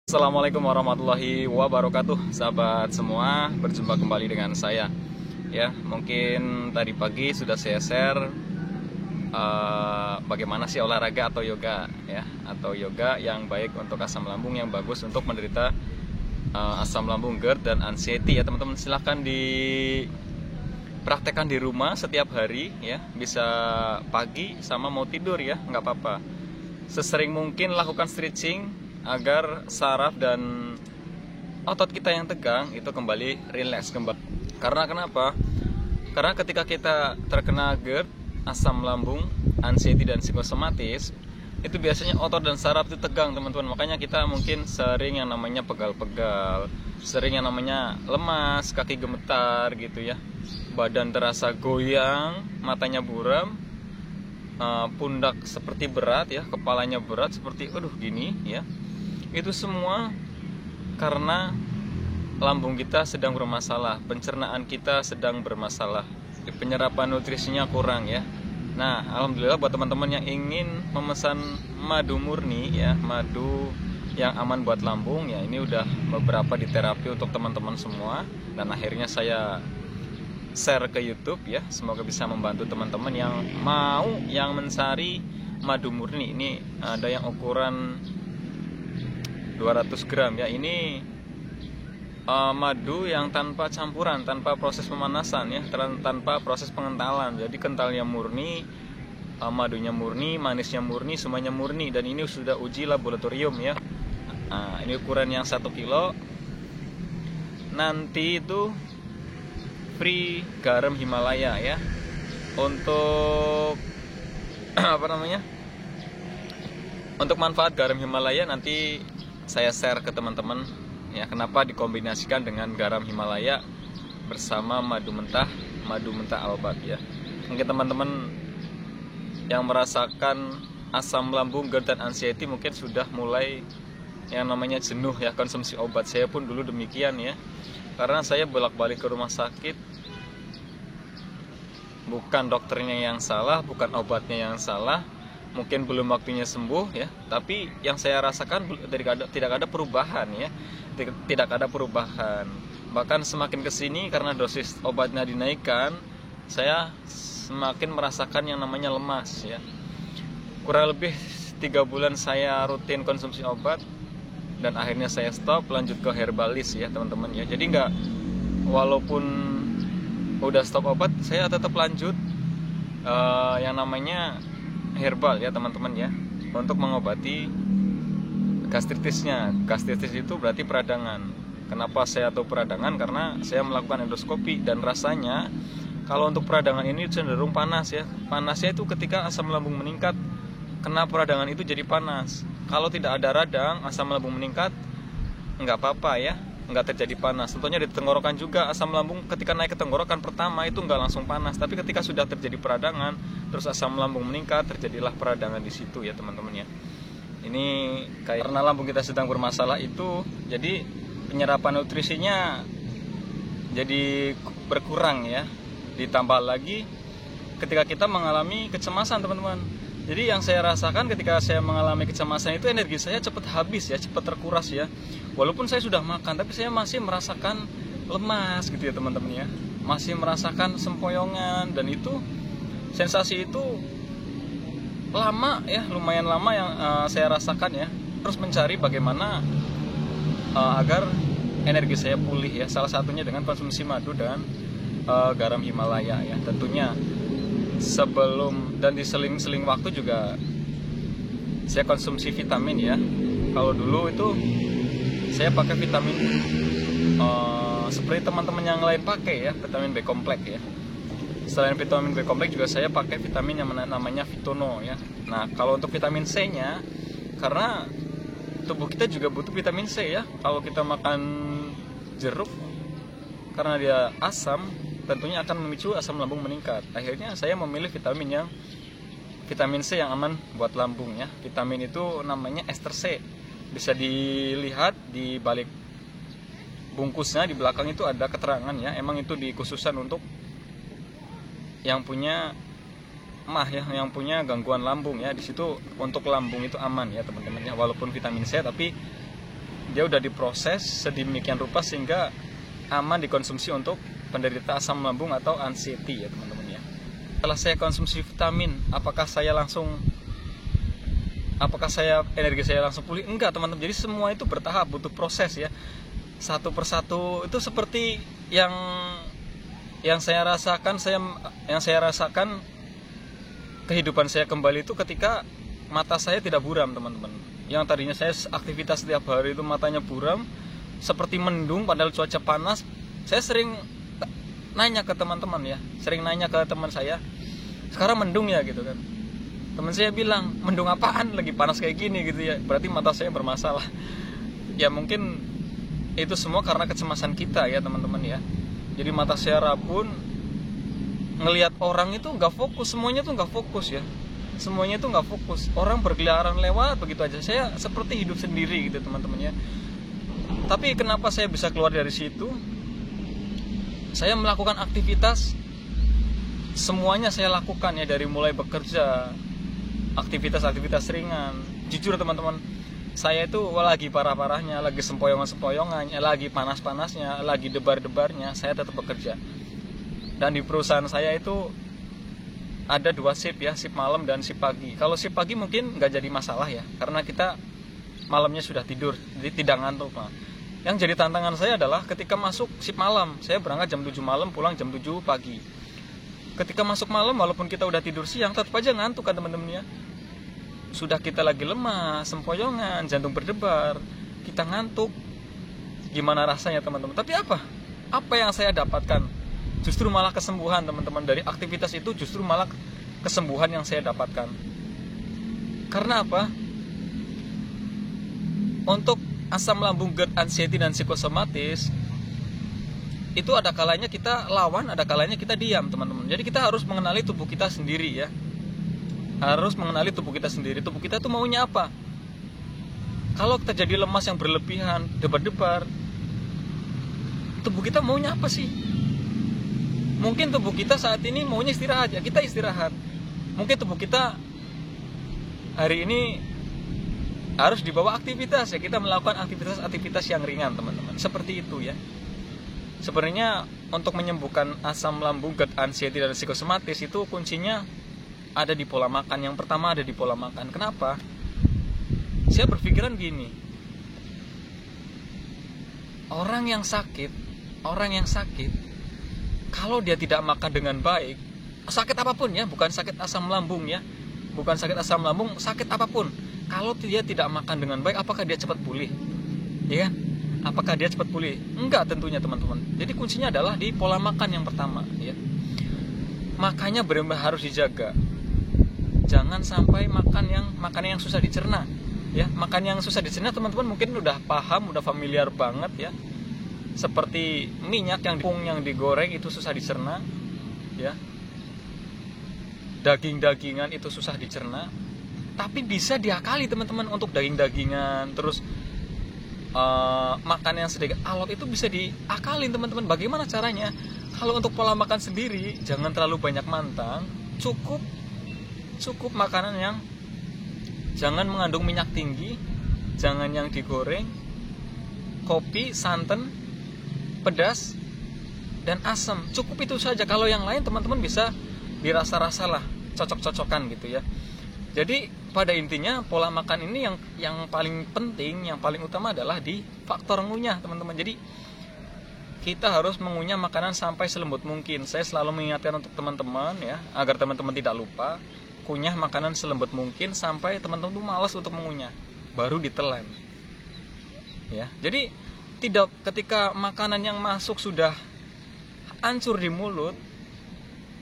Assalamualaikum warahmatullahi wabarakatuh, sahabat semua. Berjumpa kembali dengan saya. Ya, mungkin tadi pagi sudah saya share bagaimana sih olahraga atau yoga, ya, atau yoga yang baik untuk asam lambung, yang bagus untuk menderita asam lambung, GERD dan anxiety. Ya, teman-teman, silahkan dipraktekkan di rumah setiap hari, ya. Bisa pagi sama mau tidur, ya, nggak apa-apa. Sesering mungkin lakukan stretching agar saraf dan otot kita yang tegang itu kembali rileks kembali. Karena kenapa? Karena ketika kita terkena GERD, asam lambung, anxiety dan psikosomatis, itu biasanya otot dan saraf itu tegang, teman-teman. Makanya kita mungkin sering yang namanya pegal-pegal, sering yang namanya lemas, kaki gemetar gitu ya. Badan terasa goyang, matanya buram, pundak seperti berat ya, kepalanya berat seperti gini ya. Itu semua karena lambung kita sedang bermasalah, pencernaan kita sedang bermasalah, penyerapan nutrisinya kurang ya. Nah, alhamdulillah buat teman-teman yang ingin memesan madu murni ya, madu yang aman buat lambung ya, ini udah beberapa di terapi untuk teman-teman semua, dan akhirnya saya share ke YouTube ya. Semoga bisa membantu teman-teman yang mau yang mencari madu murni. Ini ada yang ukuran 200 gram ya. Ini madu yang tanpa campuran, tanpa proses pemanasan ya, tanpa proses pengentalan. Jadi kentalnya murni, madunya murni, manisnya murni, semuanya murni, dan ini sudah uji laboratorium ya. Ini ukuran yang 1 kilo. Nanti itu free garam Himalaya ya. Untuk untuk manfaat garam Himalaya nanti saya share ke teman-teman ya, kenapa dikombinasikan dengan garam Himalaya bersama madu mentah Albat ya. Mungkin teman-teman yang merasakan asam lambung, GERD dan anxiety mungkin sudah mulai yang namanya jenuh ya konsumsi obat. Saya pun dulu demikian ya, karena saya bolak-balik ke rumah sakit. Bukan dokternya yang salah, bukan obatnya yang salah, mungkin belum waktunya sembuh ya, tapi yang saya rasakan tidak ada perubahan ya, tidak ada perubahan. Bahkan semakin kesini karena dosis obatnya dinaikkan, saya semakin merasakan yang namanya lemas ya. Kurang lebih 3 bulan saya rutin konsumsi obat, dan akhirnya saya stop, lanjut ke herbalis ya teman-teman ya. Jadi walaupun udah stop obat, saya tetap lanjut yang namanya herbal ya teman-teman ya, untuk mengobati gastritisnya. Gastritis itu berarti peradangan. Kenapa saya tahu peradangan? Karena saya melakukan endoskopi, dan rasanya kalau untuk peradangan ini cenderung panas ya. Panasnya itu ketika asam lambung meningkat, kena peradangan itu jadi panas. Kalau tidak ada radang, asam lambung meningkat, nggak apa-apa ya, nggak terjadi panas. Tentunya di tenggorokan juga, asam lambung ketika naik ke tenggorokan pertama itu nggak langsung panas, tapi ketika sudah terjadi peradangan, terus asam lambung meningkat, terjadilah peradangan di situ ya teman-teman ya. Ini karena lambung kita sedang bermasalah itu, jadi penyerapan nutrisinya jadi berkurang ya. Ditambah lagi ketika kita mengalami kecemasan teman-teman. Jadi yang saya rasakan ketika saya mengalami kecemasan itu, energi saya cepat habis ya, cepat terkuras ya. Walaupun saya sudah makan, tapi saya masih merasakan lemas gitu ya teman-teman ya. Masih merasakan sempoyongan, dan itu sensasi itu lama ya, lumayan lama yang saya rasakan ya. Terus mencari bagaimana agar energi saya pulih ya. Salah satunya dengan konsumsi madu dan garam Himalaya ya. Tentunya sebelum dan di seling-seling waktu juga saya konsumsi vitamin ya. Kalau dulu itu saya pakai vitamin seperti teman-teman yang lain pakai ya, vitamin B kompleks ya. Selain vitamin B kompleks juga saya pakai vitamin yang namanya Vitono ya. Nah, kalau untuk vitamin C nya, karena tubuh kita juga butuh vitamin C ya. Kalau kita makan jeruk, karena dia asam, tentunya akan memicu asam lambung meningkat. Akhirnya saya memilih vitamin C yang aman buat lambung ya. Vitamin itu namanya ester C. Bisa dilihat di balik bungkusnya, di belakang itu ada keterangan ya. Emang itu dikhususkan untuk yang punya mah ya, yang punya gangguan lambung ya. Di situ untuk lambung itu aman ya teman-teman ya. Walaupun vitamin C, tapi dia udah diproses sedemikian rupa sehingga aman dikonsumsi untuk penderita asam lambung atau anxiety ya teman-teman ya. Setelah saya konsumsi vitamin, apakah energi saya langsung pulih? Enggak teman-teman. Jadi semua itu bertahap, butuh proses ya. Satu persatu itu seperti yang saya rasakan, kehidupan saya kembali itu ketika mata saya tidak buram teman-teman. Yang tadinya saya aktivitas setiap hari itu matanya buram, seperti mendung padahal cuaca panas. Saya sering nanya ke teman-teman ya, teman saya, sekarang mendung ya gitu kan. Teman saya bilang, mendung apaan, lagi panas kayak gini gitu ya, berarti mata saya bermasalah. Ya mungkin itu semua karena kecemasan kita ya teman-teman ya. Jadi mata saya rabun, ngelihat orang itu nggak fokus, semuanya tuh nggak fokus ya. Semuanya itu nggak fokus, orang berkeliaran lewat begitu aja. Saya seperti hidup sendiri gitu teman-teman ya. Tapi kenapa saya bisa keluar dari situ? Saya melakukan aktivitas, semuanya saya lakukan ya, dari mulai bekerja, aktivitas ringan. Jujur teman-teman, saya itu lagi parah-parahnya, lagi sempoyongan-sempoyongannya, lagi panas-panasnya, lagi debar-debarnya, saya tetap bekerja. Dan di perusahaan saya itu ada 2 shift ya, shift malam dan shift pagi. Kalau shift pagi mungkin nggak jadi masalah ya, karena kita malamnya sudah tidur, jadi tidak ngantuk. Nah, yang jadi tantangan saya adalah ketika masuk shift malam, saya berangkat jam 7 malam, pulang jam 7 pagi. Ketika masuk malam, walaupun kita udah tidur siang, tetap aja ngantuk kan teman-teman ya. Sudah kita lagi lemah, sempoyongan, jantung berdebar, kita ngantuk. Gimana rasanya teman-teman? Tapi apa yang saya dapatkan? Justru malah kesembuhan teman-teman. Dari aktivitas itu justru malah kesembuhan yang saya dapatkan. Karena apa? Untuk asam lambung, GERD, anxiety dan psikosomatis itu ada kalanya kita lawan, ada kalanya kita diam teman-teman. Jadi kita harus mengenali tubuh kita sendiri ya. Tubuh kita tuh maunya apa? Kalau kita jadi lemas yang berlebihan, debar-debar, tubuh kita maunya apa sih? Mungkin tubuh kita saat ini maunya istirahat ya, kita istirahat. Mungkin tubuh kita hari ini harus dibawa aktivitas ya, kita melakukan aktivitas yang ringan teman-teman. Seperti itu ya. Sebenarnya untuk menyembuhkan asam lambung, GERD, anxiety dan psikosomatis itu kuncinya ada di pola makan. Yang pertama ada di pola makan. Kenapa? Saya berpikiran gini, orang yang sakit kalau dia tidak makan dengan baik, sakit apapun ya, bukan sakit asam lambung ya, sakit apapun, kalau dia tidak makan dengan baik, apakah dia cepat pulih? Ya kan? Apakah dia cepat pulih? Enggak tentunya teman-teman. Jadi kuncinya adalah di pola makan yang pertama ya. Makanya benar-benar harus dijaga. Jangan sampai makan yang susah dicerna ya. Makan yang susah dicerna teman-teman mungkin udah paham, udah familiar banget ya. Seperti minyak yang digoreng itu susah dicerna ya. Daging-dagingan itu susah dicerna. Tapi bisa diakali teman-teman. Untuk daging-dagingan, terus makan yang sedikit alot itu bisa diakalin teman-teman. Bagaimana caranya? Kalau untuk pola makan sendiri, jangan terlalu banyak mantang, cukup makanan yang jangan mengandung minyak tinggi, jangan yang digoreng, kopi, santan, pedas, dan asam. Cukup itu saja. Kalau yang lain teman-teman bisa dirasa-rasalah, cocok-cocokan gitu ya. Jadi pada intinya pola makan ini yang paling penting, yang paling utama adalah di faktor ngunyah teman-teman. Jadi kita harus mengunyah makanan sampai selembut mungkin. Saya selalu mengingatkan untuk teman-teman ya, agar teman-teman tidak lupa, kunyah makanan selembut mungkin sampai teman-teman tuh malas untuk mengunyah, baru ditelan. Ya, jadi tidak ketika makanan yang masuk sudah hancur di mulut,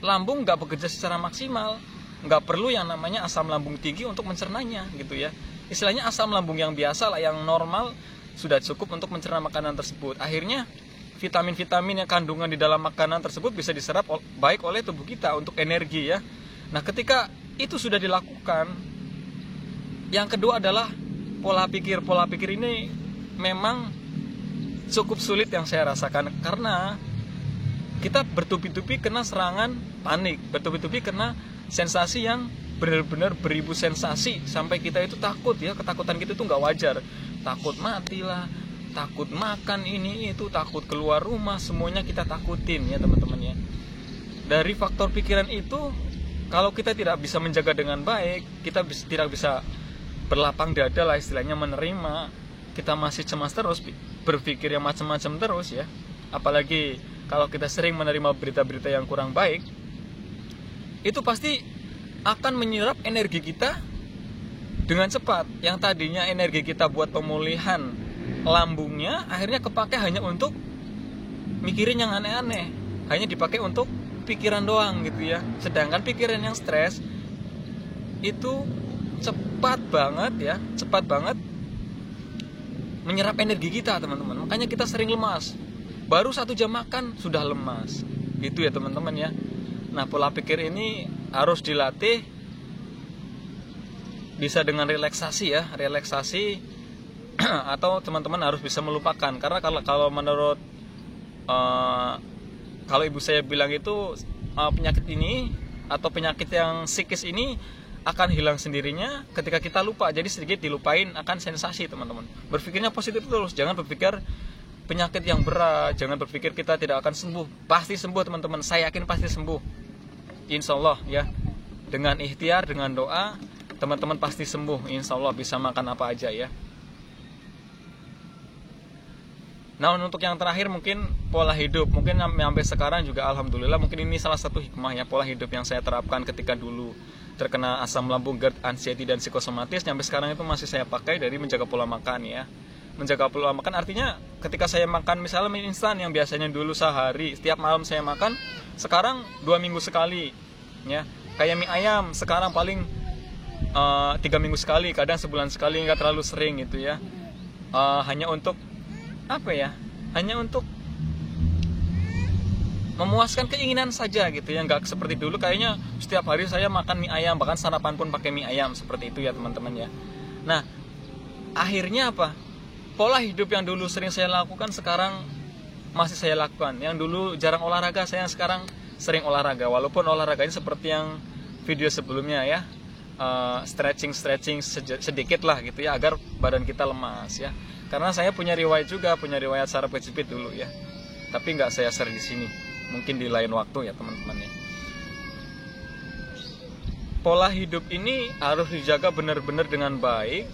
lambung nggak bekerja secara maksimal. Nggak perlu yang namanya asam lambung tinggi untuk mencernanya gitu ya. Istilahnya asam lambung yang biasa lah, yang normal sudah cukup untuk mencerna makanan tersebut. Akhirnya vitamin-vitamin yang kandungan di dalam makanan tersebut bisa diserap baik oleh tubuh kita untuk energi ya. Nah ketika itu sudah dilakukan, yang kedua adalah pola pikir. Pola pikir ini memang cukup sulit yang saya rasakan, karena kita bertubi-tubi kena serangan panik, bertubi-tubi kena sensasi yang benar-benar beribu sensasi sampai kita itu takut ya. Ketakutan kita itu nggak wajar. takut mati lah, takut makan ini itu, takut keluar rumah, semuanya kita takutin ya teman-teman ya. Dari faktor pikiran itu, kalau kita tidak bisa menjaga dengan baik, kita tidak bisa berlapang dada lah istilahnya, menerima, kita masih cemas terus, berpikir yang macam-macam terus ya. Apalagi kalau kita sering menerima berita-berita yang kurang baik, itu pasti akan menyerap energi kita dengan cepat. Yang tadinya energi kita buat pemulihan lambungnya, akhirnya kepake hanya untuk mikirin yang aneh-aneh, hanya dipakai untuk pikiran doang gitu ya. Sedangkan pikiran yang stres itu cepat banget menyerap energi kita teman-teman. Makanya kita sering lemas, baru 1 jam makan sudah lemas gitu ya teman-teman ya. Nah, pola pikir ini harus dilatih, bisa dengan relaksasi ya, relaksasi atau teman-teman harus bisa melupakan. Karena kalau menurut kalau ibu saya bilang itu penyakit ini atau penyakit yang psikis ini akan hilang sendirinya ketika kita lupa. Jadi sedikit dilupain akan sensasi teman-teman. Berpikirnya positif terus, jangan berpikir penyakit yang berat, jangan berpikir kita tidak akan sembuh. Pasti sembuh teman-teman, saya yakin pasti sembuh, insya Allah ya. Dengan ikhtiar, dengan doa, teman-teman pasti sembuh, insya Allah, bisa makan apa aja ya. Nah, untuk yang terakhir mungkin pola hidup. Mungkin sampai sekarang juga alhamdulillah, mungkin ini salah satu hikmah ya, pola hidup yang saya terapkan ketika dulu terkena asam lambung, GERD, anxiety dan psikosomatis, sampai sekarang itu masih saya pakai dari menjaga pola makan ya. Menjaga pola makan artinya ketika saya makan misalnya mie instan yang biasanya dulu sehari, setiap malam saya makan, sekarang 2 minggu sekali ya. Kayak mie ayam sekarang paling 3 minggu sekali, kadang sebulan sekali, nggak terlalu sering gitu ya. Hanya untuk apa ya, hanya untuk memuaskan keinginan saja gitu ya, nggak seperti dulu kayaknya setiap hari saya makan mie ayam, bahkan sarapan pun pakai mie ayam, seperti itu ya teman-teman ya. Nah, akhirnya apa, pola hidup yang dulu sering saya lakukan sekarang masih saya lakukan. Yang dulu jarang olahraga, saya sekarang sering olahraga, walaupun olahraganya seperti yang video sebelumnya ya, stretching sedikit lah gitu ya, agar badan kita lemas ya. Karena saya punya riwayat saraf kejepit dulu ya, tapi nggak saya share di sini, mungkin di lain waktu ya teman-teman ya. Pola hidup ini harus dijaga benar-benar dengan baik,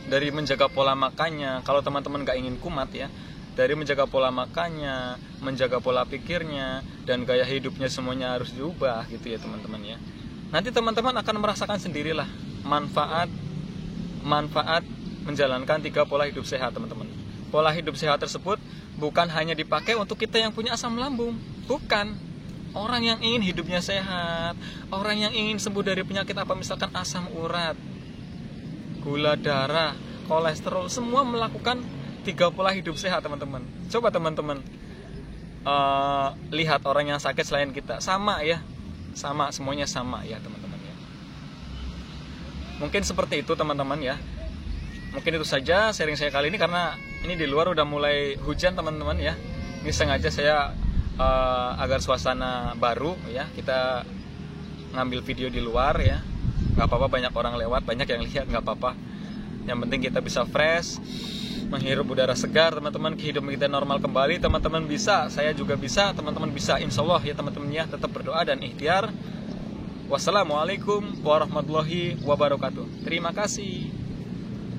dari menjaga pola makannya. Kalau teman-teman nggak ingin kumat ya, dari menjaga pola makannya, menjaga pola pikirnya, dan gaya hidupnya semuanya harus diubah gitu ya teman-teman ya. Nanti teman-teman akan merasakan sendirilah manfaat menjalankan 3 pola hidup sehat teman-teman. Pola hidup sehat tersebut bukan hanya dipakai untuk kita yang punya asam lambung, bukan. Orang yang ingin hidupnya sehat, orang yang ingin sembuh dari penyakit apa, misalkan asam urat, gula darah, kolesterol, semua melakukan 3 pola hidup sehat teman-teman. Coba teman-teman lihat orang yang sakit selain kita, sama ya, semuanya sama ya teman-teman ya. Mungkin seperti itu teman-teman ya. Mungkin itu saja sharing saya kali ini, karena ini di luar udah mulai hujan teman-teman ya. Ini sengaja saya agar suasana baru ya, kita ngambil video di luar ya. Gak apa-apa, banyak orang lewat, banyak yang lihat, gak apa-apa. Yang penting kita bisa fresh, menghirup udara segar teman-teman, kehidupan kita normal kembali. Teman-teman bisa, saya juga bisa, teman-teman bisa, insya Allah ya teman-teman ya. Tetap berdoa dan ikhtiar. Wassalamualaikum warahmatullahi wabarakatuh. Terima kasih.